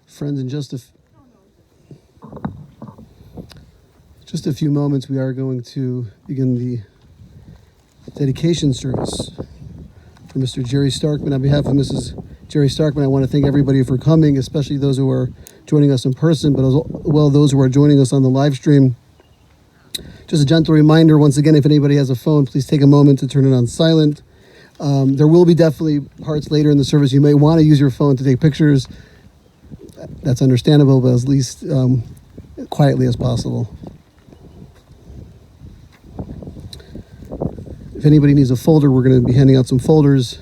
Friends, in just a few moments, we are going to begin the dedication service for Mr. Jerry Starkman. On behalf of Mrs. Jerry Starkman, I want to thank everybody for coming, especially those who are joining us in person, but as well those who are joining us on the live stream. Just a gentle reminder, once again, if anybody has a phone, please take a moment to turn it on silent. There will be definitely parts later in the service you may want to use your phone to take pictures. That's understandable, but at least quietly as possible. If anybody needs a folder, we're going to be handing out some folders.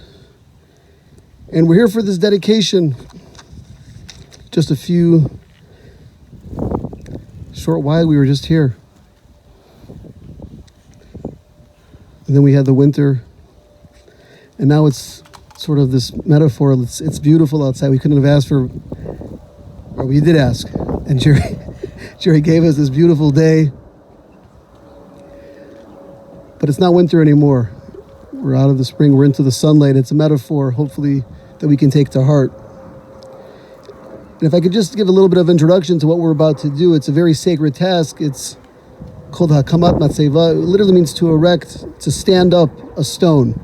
And we're here for this dedication. Just a short while we were just here. And then we had the winter. And now it's sort of this metaphor. It's beautiful outside. We couldn't have asked for, or we did ask. And Jerry gave us this beautiful day. But it's not winter anymore. We're out of the spring. We're into the sunlight. It's a metaphor, hopefully, that we can take to heart. And if I could just give a little bit of introduction to what we're about to do, it's a very sacred task. It's called Hakamat Matseva. It literally means to erect, to stand up a stone.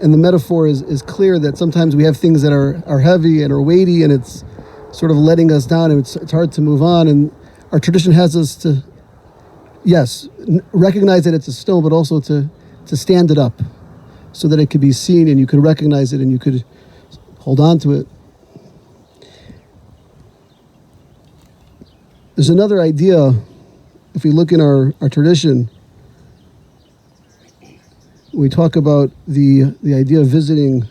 And the metaphor is clear that sometimes we have things that are heavy and are weighty, and it's sort of letting us down, and it's hard to move on. And our tradition has us to, yes, recognize that it's a stone, but also to stand it up so that it could be seen and you could recognize it and you could hold on to it. There's another idea, if we look in our tradition, we talk about the idea of visiting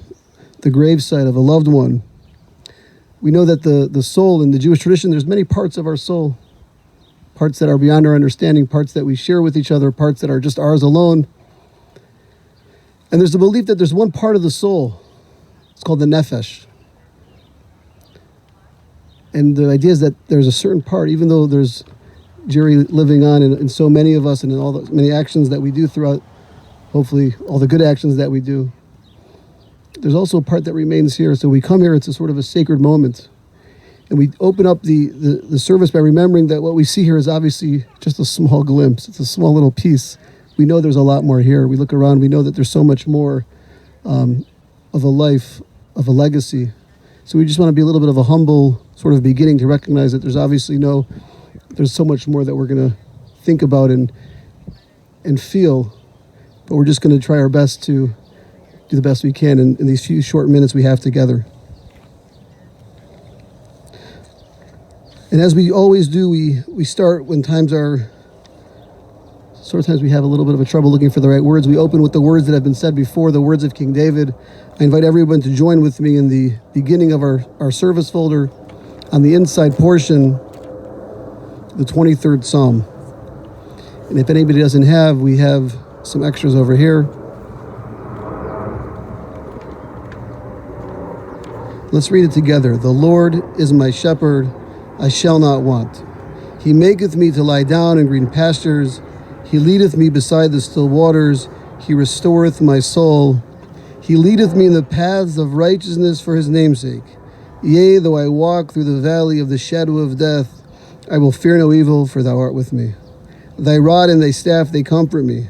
the gravesite of a loved one. We know that the soul in the Jewish tradition, there's many parts of our soul. Parts that are beyond our understanding, parts that we share with each other, parts that are just ours alone. And there's the belief that there's one part of the soul. It's called the nefesh. And the idea is that there's a certain part, even though there's Jerry living on in so many of us and in all the many actions that we do throughout, hopefully all the good actions that we do, there's also a part that remains here. So we come here, it's a sort of a sacred moment. And we open up the service by remembering that what we see here is obviously just a small glimpse. It's a small little piece. We know there's a lot more here. We look around, we know that there's so much more of a life, of a legacy. So we just want to be a little bit of a humble sort of beginning to recognize that there's so much more that we're going to think about and feel. But we're just going to try our best to do the best we can in these few short minutes we have together. And as we always do, we start when sometimes we have a little bit of a trouble looking for the right words. We open with the words that have been said before, the words of King David. I invite everyone to join with me in the beginning of our service folder on the inside portion, the 23rd Psalm. And if anybody doesn't have, we have some extras over here. Let's read it together. The Lord is my shepherd, I shall not want. He maketh me to lie down in green pastures. He leadeth me beside the still waters. He restoreth my soul. He leadeth me in the paths of righteousness for his name's sake. Yea, though I walk through the valley of the shadow of death, I will fear no evil, for thou art with me. Thy rod and thy staff, they comfort me.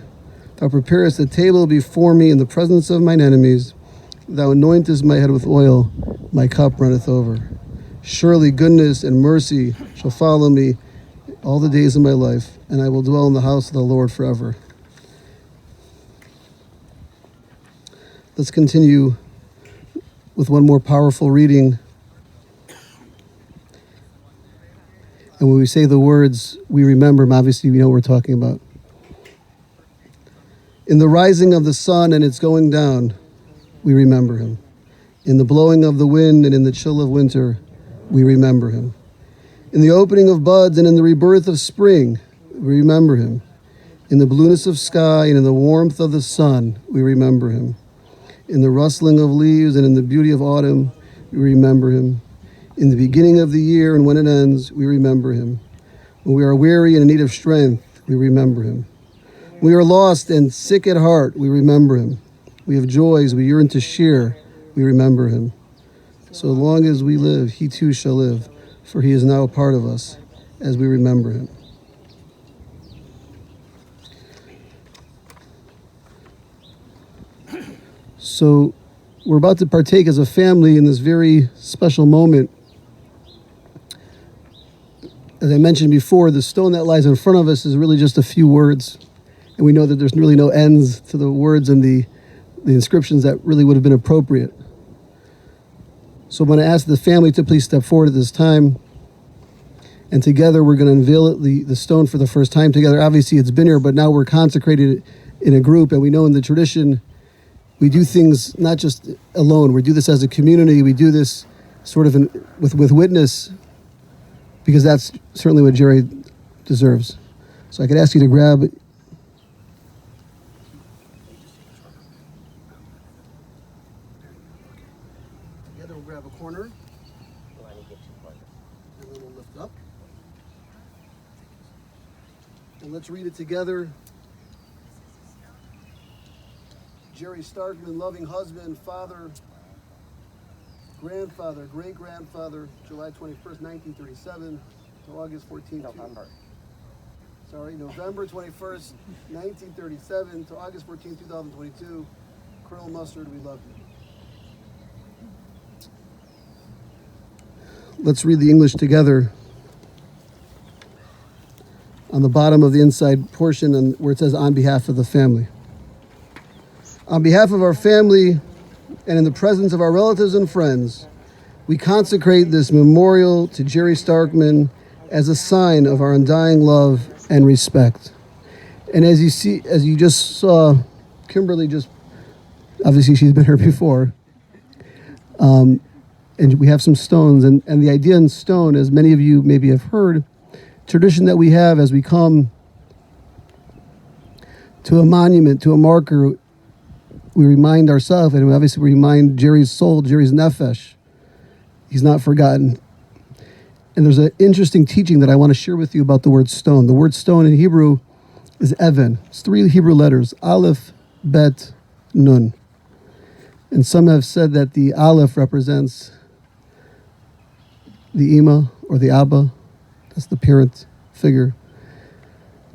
Thou preparest a table before me in the presence of mine enemies. Thou anointest my head with oil. My cup runneth over. Surely goodness and mercy shall follow me all the days of my life, and I will dwell in the house of the Lord forever. Let's continue with one more powerful reading. And when we say the words, we remember them. Obviously, we know what we're talking about. In the rising of the sun and its going down, we remember him. In the blowing of the wind and in the chill of winter, we remember him. In the opening of buds and in the rebirth of spring, we remember him. In the blueness of sky and in the warmth of the sun, we remember him. In the rustling of leaves and in the beauty of autumn, we remember him. In the beginning of the year and when it ends, we remember him. When we are weary and in need of strength, we remember him. When we are lost and sick at heart, we remember him. We have joys we yearn to share, we remember him. So long as we live, he too shall live, for he is now a part of us as we remember him. So we're about to partake as a family in this very special moment. As I mentioned before, the stone that lies in front of us is really just a few words. And we know that there's really no ends to the words and the inscriptions that really would have been appropriate. So I'm going to ask the family to please step forward at this time. And together we're going to unveil the stone for the first time together. Obviously it's been here, but now we're consecrated in a group. And we know in the tradition, we do things not just alone. We do this as a community. We do this sort of with witness, because that's certainly what Jerry deserves. So I could ask you to grab. Together we'll grab a corner. And then we'll lift up. And let's read it together. Jerry Starkman, loving husband, father, grandfather, great-grandfather, July 21st, 1937 to August 14th. November 21st, 1937 to August 14th, 2022. Colonel Mustard, we love you. Let's read the English together. On the bottom of the inside portion, and where it says, on behalf of the family. On behalf of our family and in the presence of our relatives and friends, we consecrate this memorial to Jerry Starkman as a sign of our undying love and respect. And as you just saw, Kimberly obviously she's been here before, and we have some stones. And the idea in stone, as many of you maybe have heard, tradition that we have as we come to a monument, to a marker, we remind ourselves, and obviously we remind Jerry's soul, Jerry's nefesh. He's not forgotten. And there's an interesting teaching that I want to share with you about the word stone. The word stone in Hebrew is even. It's 3 Hebrew letters, Aleph, Bet, Nun. And some have said that the Aleph represents the Ima or the Abba. That's the parent figure.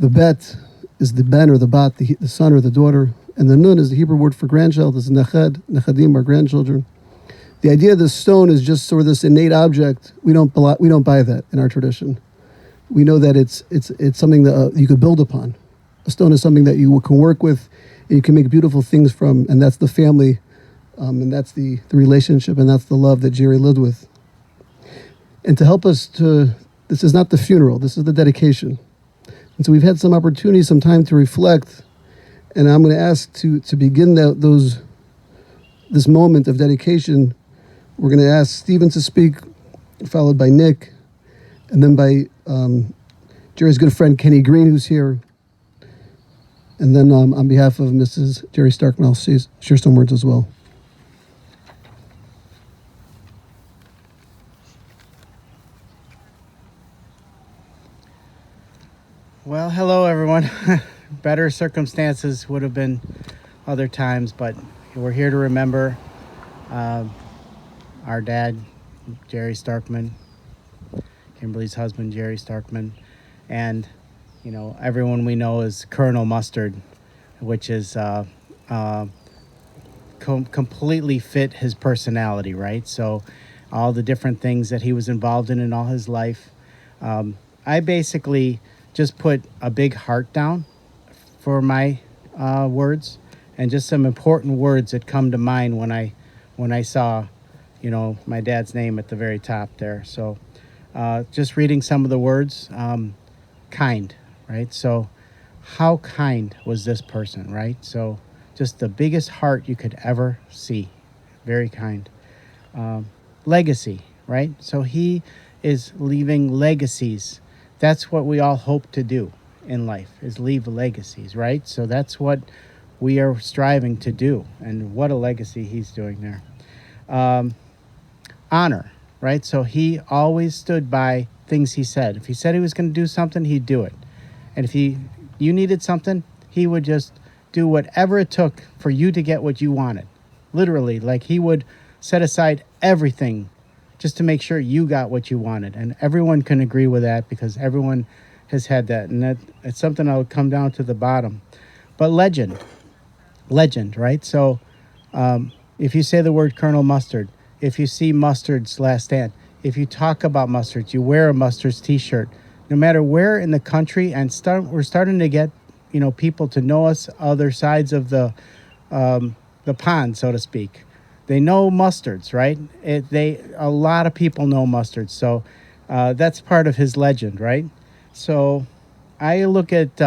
The Bet is the Ben or the Bat, the son or the daughter. And the Nun is the Hebrew word for grandchild. It's Neched, Nechadim are grandchildren. The idea of this stone is just sort of this innate object. We don't buy that in our tradition. We know that it's something that you could build upon. A stone is something that you can work with, and you can make beautiful things from, and that's the family, and that's the relationship, and that's the love that Jerry lived with. And to help us this is not the funeral, this is the dedication. And so we've had some opportunity, some time to reflect. And I'm going to ask to begin this moment of dedication. We're going to ask Stephen to speak, followed by Nick, and then by Jerry's good friend Kenny Green, who's here. And then on behalf of Mrs. Jerry Starkman, I'll share some words as well. Well, hello everyone. Better circumstances would have been other times, but we're here to remember our dad, Jerry Starkman, Kimberly's husband, Jerry Starkman, and everyone we know as Colonel Mustard, which is completely fit his personality, right? So all the different things that he was involved in all his life. I basically just put a big heart down for my words, and just some important words that come to mind when I saw, my dad's name at the very top there. So just reading some of the words, kind, right? So how kind was this person, right? So just the biggest heart you could ever see, very kind. Legacy, right? So he is leaving legacies. That's what we all hope to do in life, is leave legacies, right? So that's what we are striving to do, and what a legacy he's doing there. Honor, right? So he always stood by things he said. If he said he was going to do something, he'd do it. And if you needed something, he would just do whatever it took for you to get what you wanted. Literally, like he would set aside everything just to make sure you got what you wanted. And everyone can agree with that because everyone has had that. And that it's something I'll come down to the bottom. But legend, right? So if you say the word Colonel Mustard, if you see Mustard's Last Stand, if you talk about Mustards, you wear a Mustard's T-shirt, no matter where in the country, and we're starting to get, people to know us other sides of the pond, so to speak. They know mustards, right? A lot of people know mustards, so that's part of his legend, right? So I look at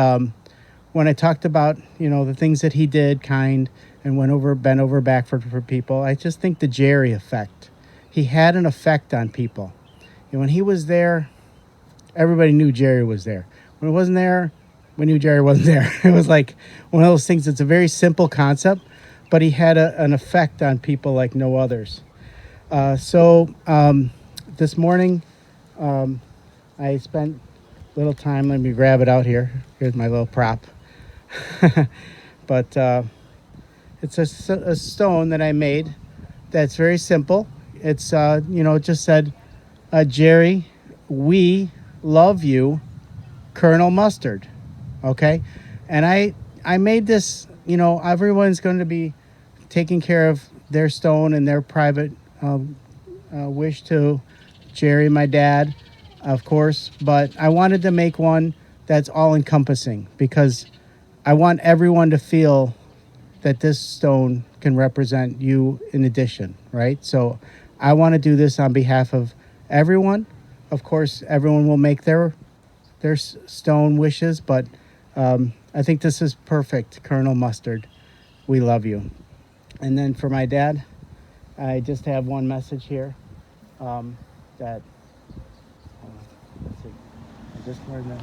when I talked about the things that he did, kind, and bent over backward for people. I just think the Jerry effect. He had an effect on people. When he was there, everybody knew Jerry was there. When it wasn't there, we knew Jerry wasn't there. It was like one of those things. It's a very simple concept, but he had an effect on people like no others. So this morning, I spent a little time. Let me grab it out here. Here's my little prop. But it's a stone that I made that's very simple. It's, it just said, Jerry, we love you, Colonel Mustard. Okay? And I made this, everyone's going to be taking care of their stone and their private wish to Jerry, my dad, of course. But I wanted to make one that's all encompassing because I want everyone to feel that this stone can represent you in addition, right? So I want to do this on behalf of everyone. Of course, everyone will make their stone wishes, but I think this is perfect. Colonel Mustard, we love you. And then for my dad, I just have one message here that, let's see, I just learned that.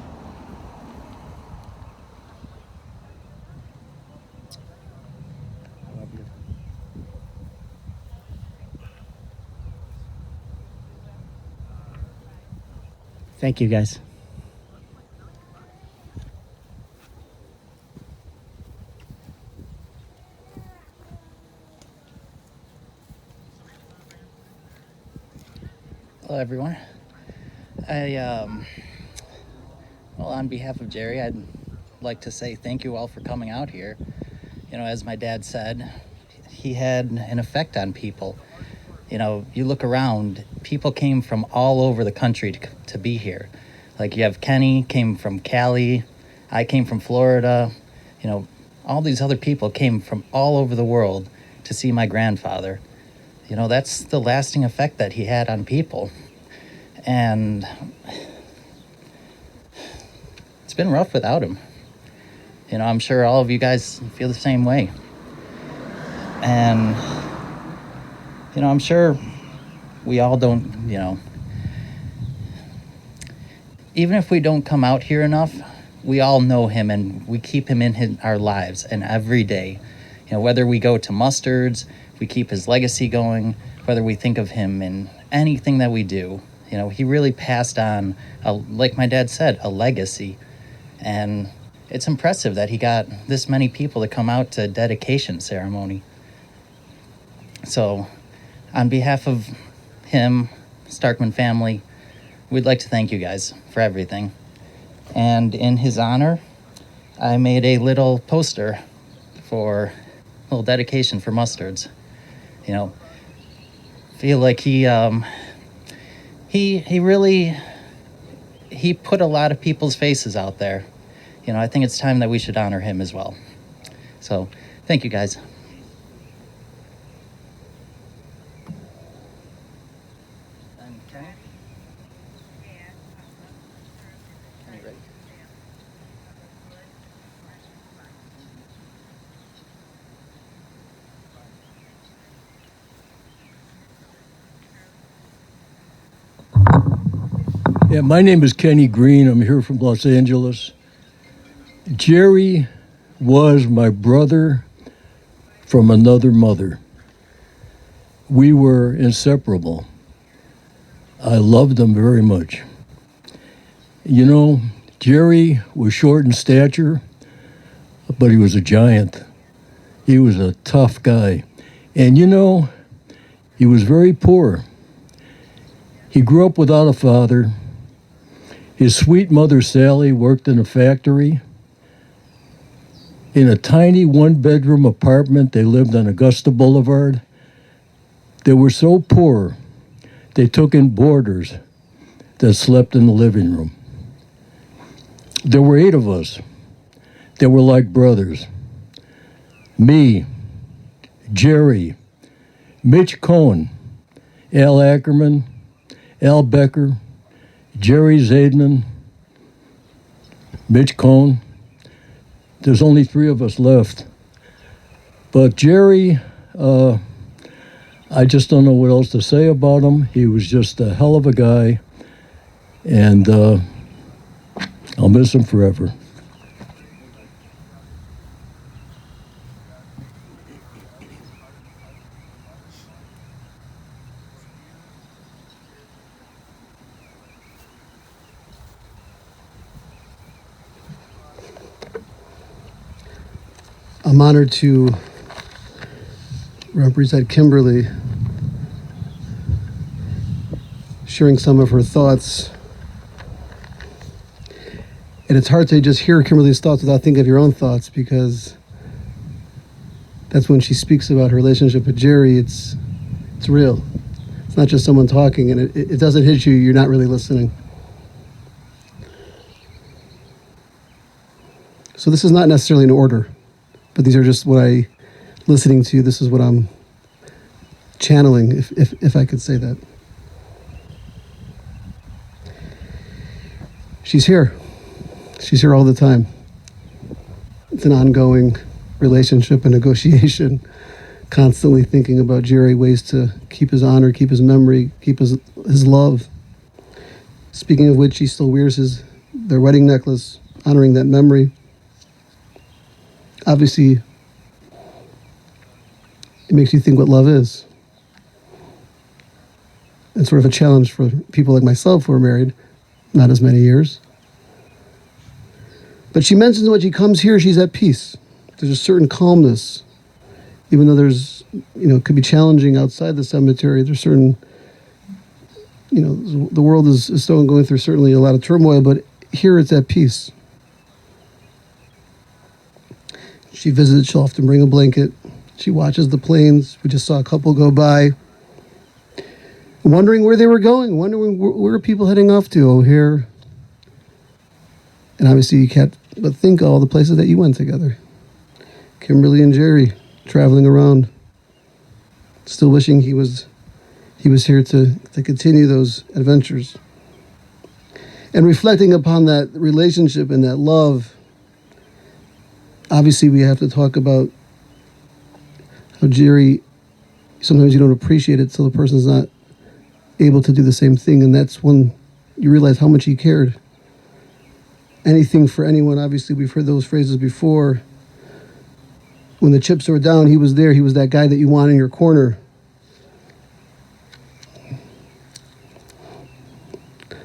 I love you. Thank you, guys. Hello, everyone. Well, on behalf of Jerry, I'd like to say thank you all for coming out here. As my dad said, he had an effect on people. You look around, people came from all over the country to be here. Like you have Kenny came from Cali, I came from Florida. All these other people came from all over the world to see my grandfather. That's the lasting effect that he had on people. And it's been rough without him. I'm sure all of you guys feel the same way. And, I'm sure we all don't, even if we don't come out here enough, we all know him and we keep him in our lives and every day. Whether we go to mustards, we keep his legacy going, whether we think of him in anything that we do. He really passed on, like my dad said, a legacy. And it's impressive that he got this many people to come out to a dedication ceremony. So, on behalf of him, Starkman family, we'd like to thank you guys for everything. And in his honor, I made a little poster for a little dedication for mustards. Feel like he really put a lot of people's faces out there. I think it's time that we should honor him as well. So, thank you guys. And Kenny? Kenny, ready? Yeah, my name is Kenny Green. I'm here from Los Angeles. Jerry was my brother from another mother. We were inseparable. I loved him very much. Jerry was short in stature, but he was a giant. He was a tough guy. And He was very poor. He grew up without a father. His sweet mother, Sally, worked in a factory. In a tiny one-bedroom apartment, they lived on Augusta Boulevard. They were so poor, they took in boarders that slept in the living room. There were 8 of us. They were like brothers. Me, Jerry, Mitch Cohen, Al Ackerman, Al Becker, Jerry Zaidman, Mitch Cohen. There's only 3 of us left. But Jerry, I just don't know what else to say about him. He was just a hell of a guy, and I'll miss him forever. I'm honored to represent Kimberly, sharing some of her thoughts. And it's hard to just hear Kimberly's thoughts without thinking of your own thoughts, because that's when she speaks about her relationship with Jerry. It's real. It's not just someone talking, and it doesn't hit you. You're not really listening. So this is not necessarily an order, but these are just what listening to. This is what I'm channeling, if I could say that. She's here. She's here all the time. It's an ongoing relationship and negotiation, constantly thinking about Jerry, ways to keep his honor, keep his memory, keep his love. Speaking of which, he still wears their wedding necklace, honoring that memory. Obviously, it makes you think what love is. It's sort of a challenge for people like myself who are married, not as many years. But she mentions when she comes here, she's at peace. There's a certain calmness. Even though there's, it could be challenging outside the cemetery, there's certain, the world is still going through certainly a lot of turmoil, but here it's at peace. She visits, she'll often bring a blanket. She watches the planes. We just saw a couple go by, wondering where they were going, wondering where are people heading off to. Oh, here. And obviously you can't but think of all the places that you went together. Kimberly and Jerry traveling around, still wishing he was here to continue those adventures. And reflecting upon that relationship and that love, obviously we have to talk about how Jerry, sometimes you don't appreciate it till the person's not able to do the same thing, and that's when you realize how much he cared. Anything for anyone. Obviously, we've heard those phrases before. When the chips were down, he was there. He was that guy that you want in your corner.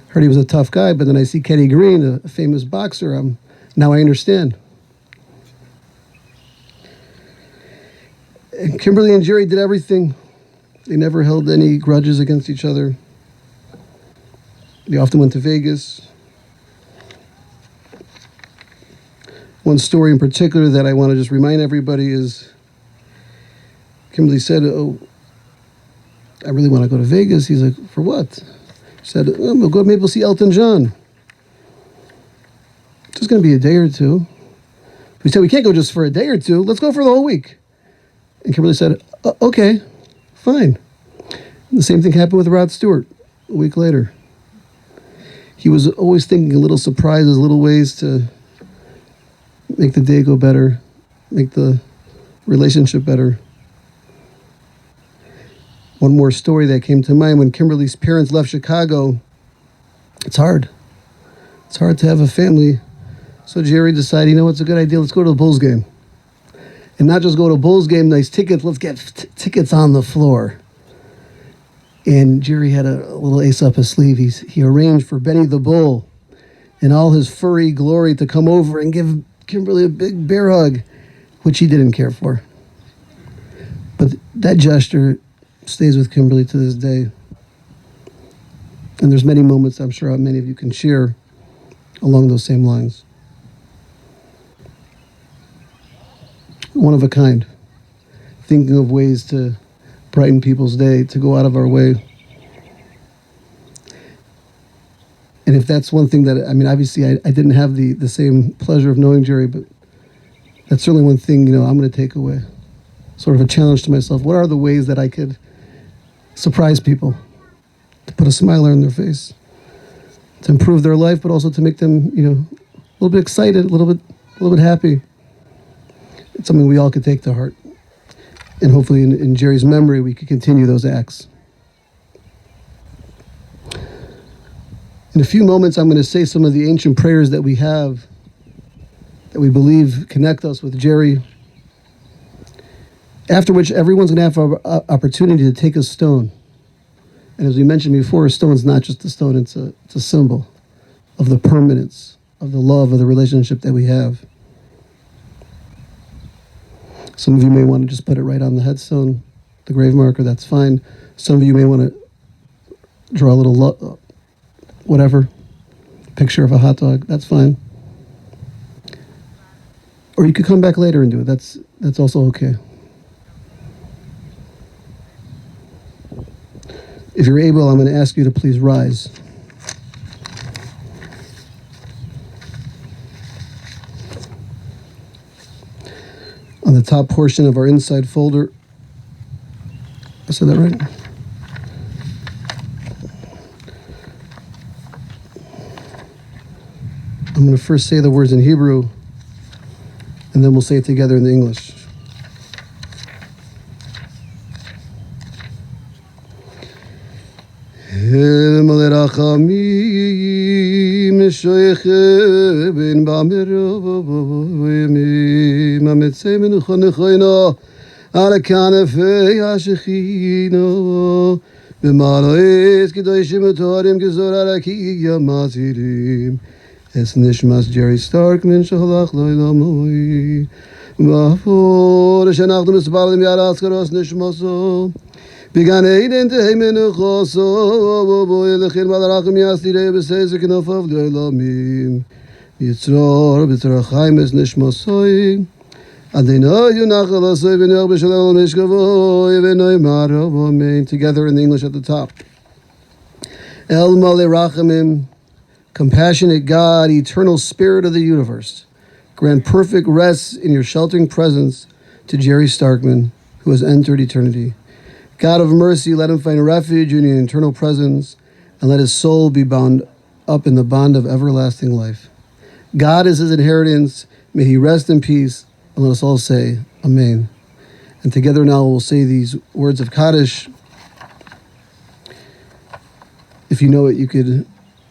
Heard he was a tough guy, but then I see Kenny Green, a famous boxer. Now I understand. And Kimberly and Jerry did everything. They never held any grudges against each other. They often went to Vegas. One story in particular that I want to just remind everybody is Kimberly said, "Oh, I really want to go to Vegas." He's like, "For what?" She said, "We'll go, maybe we'll see Elton John. It's just going to be a day or two." We said, "We can't go just for a day or two. Let's go for the whole week." And Kimberly said, "Okay, fine." And the same thing happened with Rod Stewart a week later. He was always thinking of little surprises, little ways to make the day go better, make the relationship better. One more story that came to mind: when Kimberly's parents left Chicago, it's hard. It's hard to have a family. So Jerry decided, it's a good idea. Let's go to the Bulls game. And not just go to a Bulls game, nice tickets. Let's get tickets on the floor. And Jerry had a little ace up his sleeve. He arranged for Benny the Bull in all his furry glory to come over and give Kimberly a big bear hug, which he didn't care for. But that gesture stays with Kimberly to this day. And there's many moments I'm sure many of you can share along those same lines. One of a kind. Thinking of ways to brighten people's day, to go out of our way. And if that's one thing that, I mean, obviously I didn't have the same pleasure of knowing Jerry, but that's certainly one thing, I'm going to take away. Sort of a challenge to myself. What are the ways that I could surprise people? To put a smile on their face. To improve their life, but also to make them, a little bit excited, a little bit happy. It's something we all could take to heart. And hopefully in Jerry's memory, we could continue those acts. In a few moments, I'm going to say some of the ancient prayers that we have, that we believe connect us with Jerry. After which, everyone's going to have an opportunity to take a stone. And as we mentioned before, a stone's not just a stone, it's a symbol of the permanence, of the love, of the relationship that we have. Some of you may want to just put it right on the headstone, the grave marker, that's fine. Some of you may want to draw a little whatever, picture of a hot dog, that's fine. Or you could come back later and do it, that's also okay. If you're able, I'm going to ask you to please rise. On the top portion of our inside folder, I said that right? I'm going to first say the words in Hebrew, and then we'll say it together in the English. Es nishmas Jerry Starkman shalach loilamoi. Bafur shenachnu mispalim yaras karos nishmaso. Began Eden to him in a choso. Boy lechin malarachim yastirei b'seizik nofav loilamim. Yitzror b'tzrachayim es nishmasoi. Adonai yunachal asoi v'noch b'shalom mishkavoy v'noi marav amen. Together in the English at the top. El malei rachamim. Compassionate God, eternal spirit of the universe, grant perfect rest in your sheltering presence to Jerry Starkman, who has entered eternity. God of mercy, let him find refuge in your eternal presence, and let his soul be bound up in the bond of everlasting life. God is his inheritance. May he rest in peace, and let us all say, Amen. And together now we'll say these words of Kaddish. If you know it, you could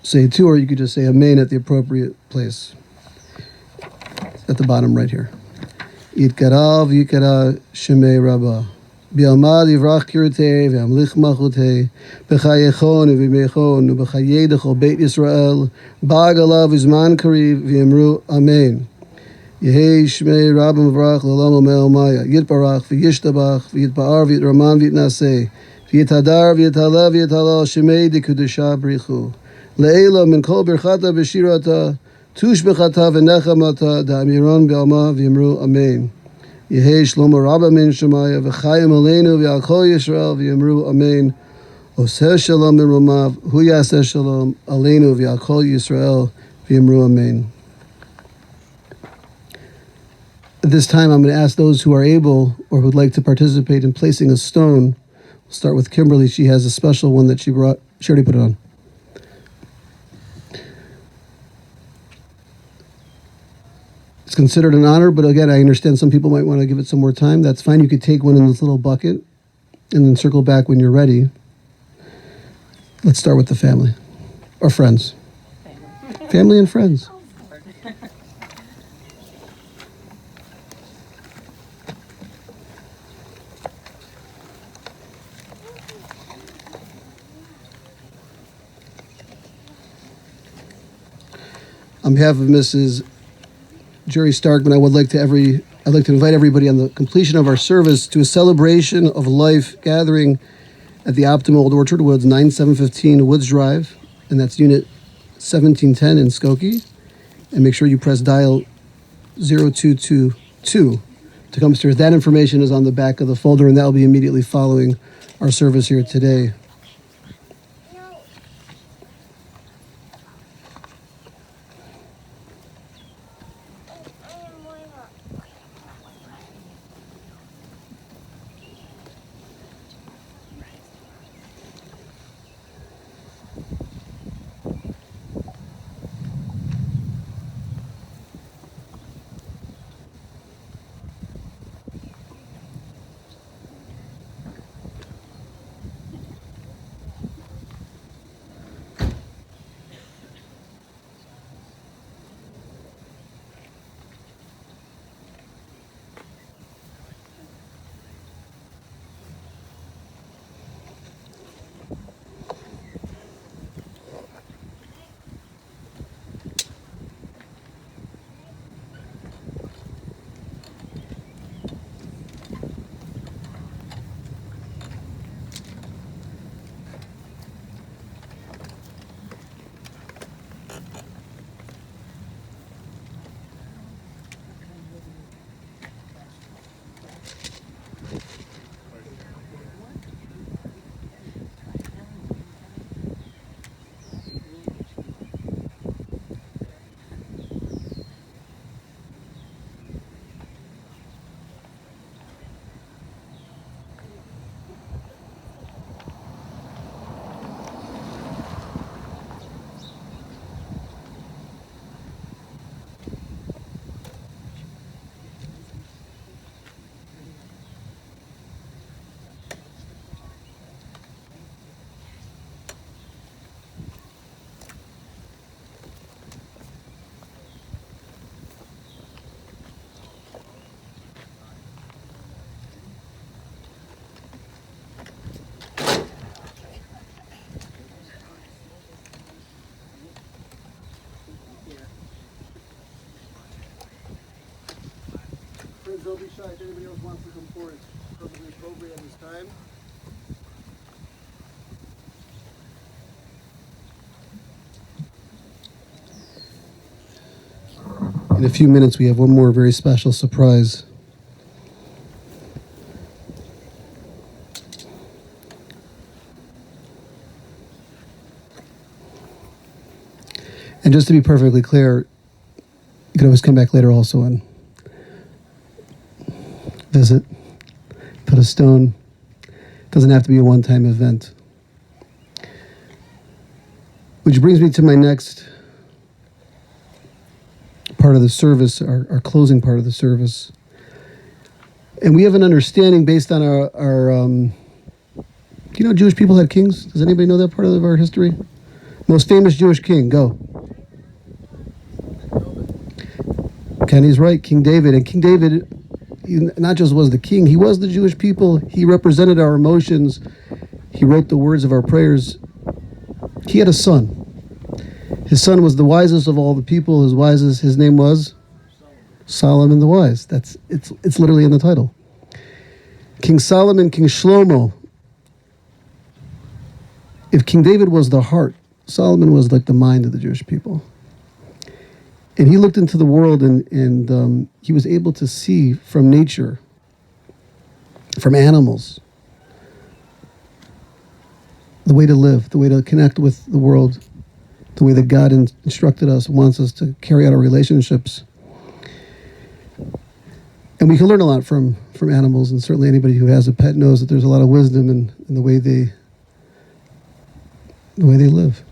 say it too, or you could just say Amen at the appropriate place. At the bottom right here. Yitkara v'yikara shemei rabbah. Bi'amad yivrach kirtei v'amlich machutei. B'chayechon v'mechon v'chayei d'chol Beit Yisrael. Ba'agalav v'zman kariv v'yemru Amen. Yehei shmei rabbah mavrach l'olam omel maya. Yitbarach v'yishtabach v'yitba'ar v'yitraman v'yitnaseh. V'yitadar v'yitalev v'yitalal shemei d'kudusha brichu. Le'ela min kol birchata b'shirata, tush b'chata v'nechamata, da'amiron b'alma v'yimru amen. Yehei shlomo rabba min shemaya, v'chayim aleinu v'yalkol Yisrael v'yimru amen. Oseh shalom min romav, hu yaseh shalom, aleinu v'yalkol Yisrael v'yimru amen. At this time, I'm going to ask those who are able or who would like to participate in placing a stone. We'll start with Kimberly. She has a special one that she brought. She already put it on. It's considered an honor, but again, I understand some people might want to give it some more time. That's fine. You could take one in this little bucket and then circle back when you're ready. Let's start with the family or friends. Family and friends. On behalf of Mrs. Jerry Starkman, I'd like to invite everybody on the completion of our service to a celebration of life gathering at the Optima Old Orchard Woods, 9715 Woods Drive, and that's Unit 1710 in Skokie. And make sure you press dial 0222 to come upstairs. That information is on the back of the folder, and that will be immediately following our service here today. Friends, don't be shy. If anybody else wants to come forward, it's perfectly appropriate at this time. In a few minutes, we have one more very special surprise. And just to be perfectly clear, you can always come back later also and visit, put a stone. It doesn't have to be a one-time event. Which brings me to my next part of the service, our closing part of the service. And we have an understanding based on our do you know Jewish people had kings? Does anybody know that part of our history? Most famous Jewish king, go. Kenny's right, King David. And King David, he not just was the king, he was the Jewish people. He represented our emotions. He wrote the words of our prayers. He had a son. His son was the wisest of all the people. His name was Solomon the Wise. It's literally in the title. King Solomon, King Shlomo. If King David was the heart, Solomon was like the mind of the Jewish people. And he looked into the world and he was able to see from nature, from animals, the way to live, the way to connect with the world, the way that God instructed us, wants us to carry out our relationships. And we can learn a lot from animals, and certainly anybody who has a pet knows that there's a lot of wisdom in the way they live.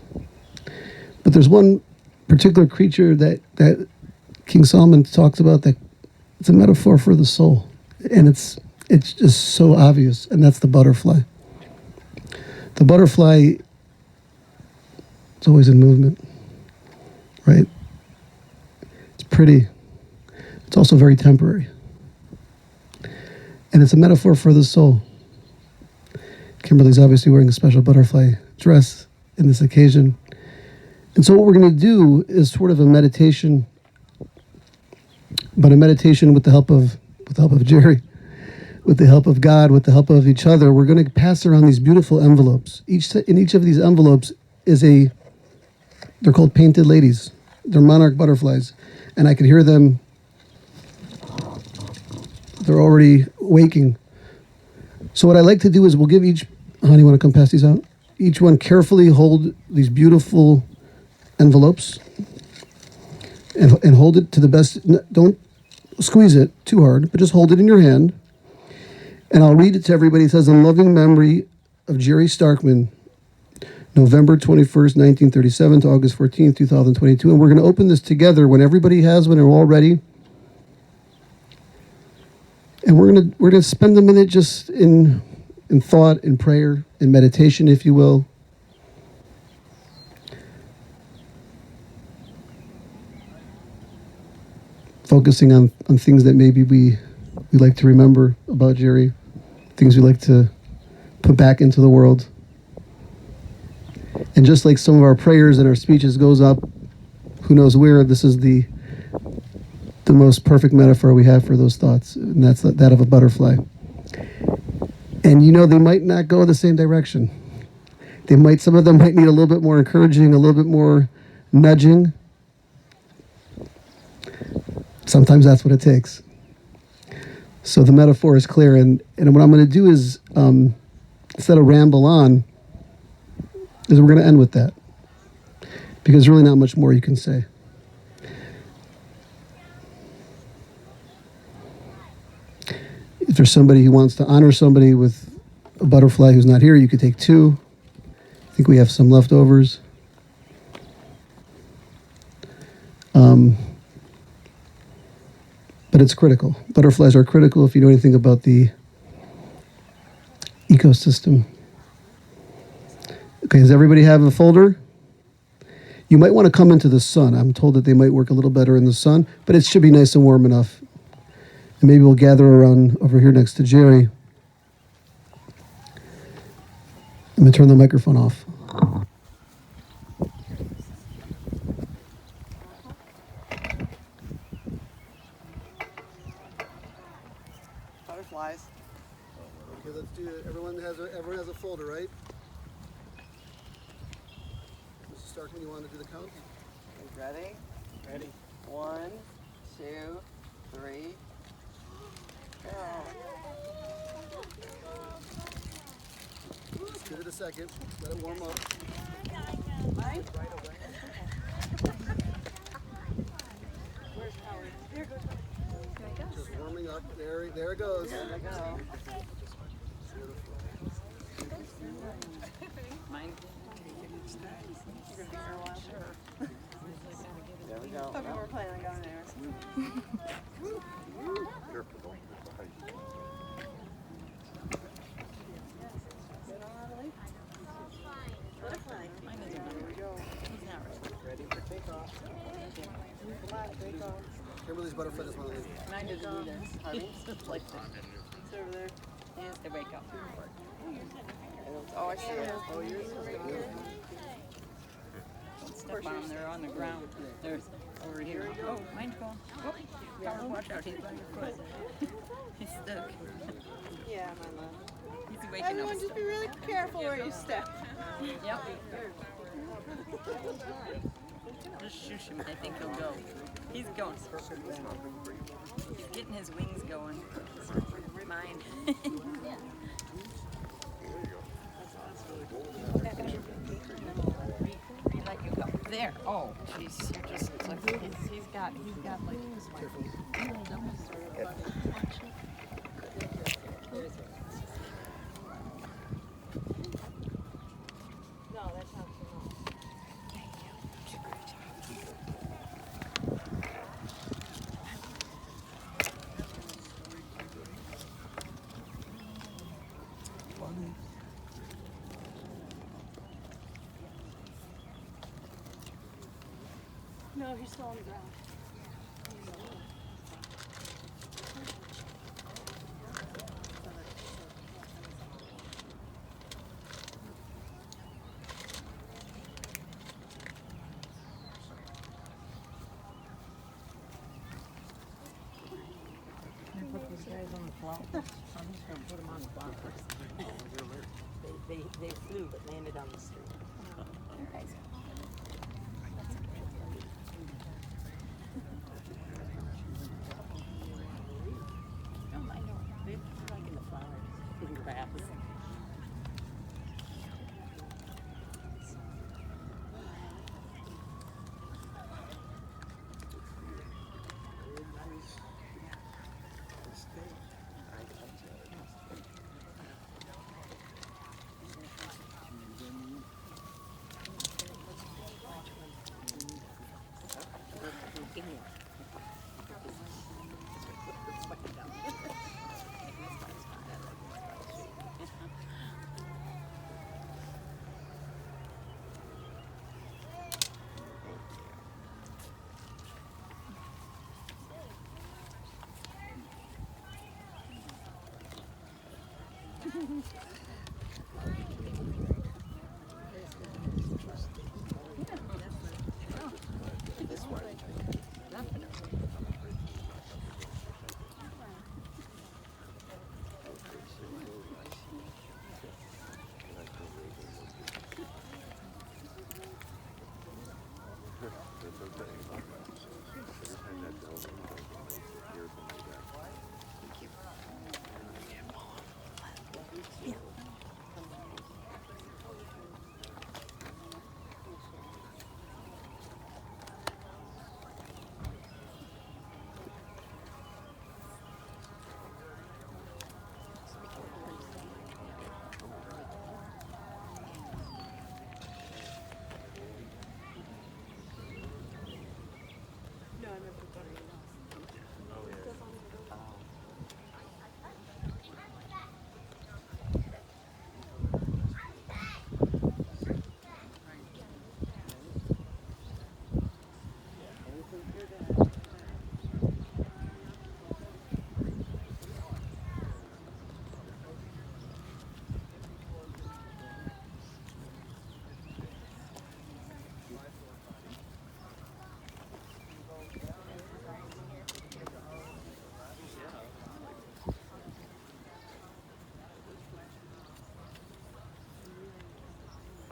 But there's one particular creature that King Solomon talks about that it's a metaphor for the soul, and it's just so obvious, and that's the butterfly. The butterfly, it's always in movement, right? It's pretty. It's also very temporary. And it's a metaphor for the soul. Kimberly's obviously wearing a special butterfly dress in this occasion. And so what we're going to do is sort of a meditation, but a meditation with the help of Jerry. with the help of God, with the help of each other, we're going to pass around these beautiful envelopes. In each of these envelopes is they're called painted ladies. They're monarch butterflies. And I can hear them. They're already waking. So what I like to do is we'll give each, honey, you want to come pass these out? Each one carefully hold these beautiful envelopes and hold it to the best. Don't squeeze it too hard, but just hold it in your hand. And I'll read it to everybody. It says, in loving memory of Jerry Starkman, November 21st, 1937 to August 14th, 2022. And we're going to open this together when everybody has one and we're all ready. And we're gonna spend a minute just in thought, in prayer, in meditation, if you will. Focusing on things that maybe we like to remember about Jerry, things we like to put back into the world. And just like some of our prayers and our speeches goes up, who knows where, this is the most perfect metaphor we have for those thoughts, and that's that of a butterfly. And you know, they might not go the same direction. Some of them might need a little bit more encouraging, a little bit more nudging. Sometimes that's what it takes. So the metaphor is clear, and what I'm going to do is, instead of ramble on, is we're going to end with that. Because there's really not much more you can say. If there's somebody who wants to honor somebody with a butterfly who's not here, you could take two. I think we have some leftovers. But it's critical. Butterflies are critical if you know anything about the ecosystem. Okay, does everybody have a folder? You might want to come into the sun. I'm told that they might work a little better in the sun, but it should be nice and warm enough. And maybe we'll gather around over here next to Jerry. I'm going to turn the microphone off. Butterflies. Okay, let's do it. Everyone has a folder, right? Mr. Starkman, you want to do the count? Ready? Ready? 1, 2, 3. Go. Just give it a second. Let it warm up. Where's Howard? There goes. Just warming up. There it goes. There we go. Mine. You're gonna be here a while. Sure. There we go. Hope you were planning on going there. Butterfly. Mine is there we go. He's not ready for takeoff. Come on, take off. Kimberly's butterfly doesn't want to leave. Mine doesn't either. He's just like that. It's over there. He has to wake up. Oh, I see it. Oh, yours is good. Don't step on them. They're on the ground. There's over here. Oh, mine's going. Oh, Howard, watch out. He's by your foot. He's stuck. Yeah, my love. He's waking up. Everyone, just be really careful where you step. Yep. Just shush him. I think he'll go. He's going. He's getting his wings going. Mine. Let you go. There. Oh, jeez. You're just like, he's got like. No, that's not true. No, he's still on the ground. Put these guys flowers on the flowers. I'm just gonna put them on the flowers. They flew but landed on the street. No, I know. They're liking the flowers and grass.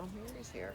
Oh, Mary's here.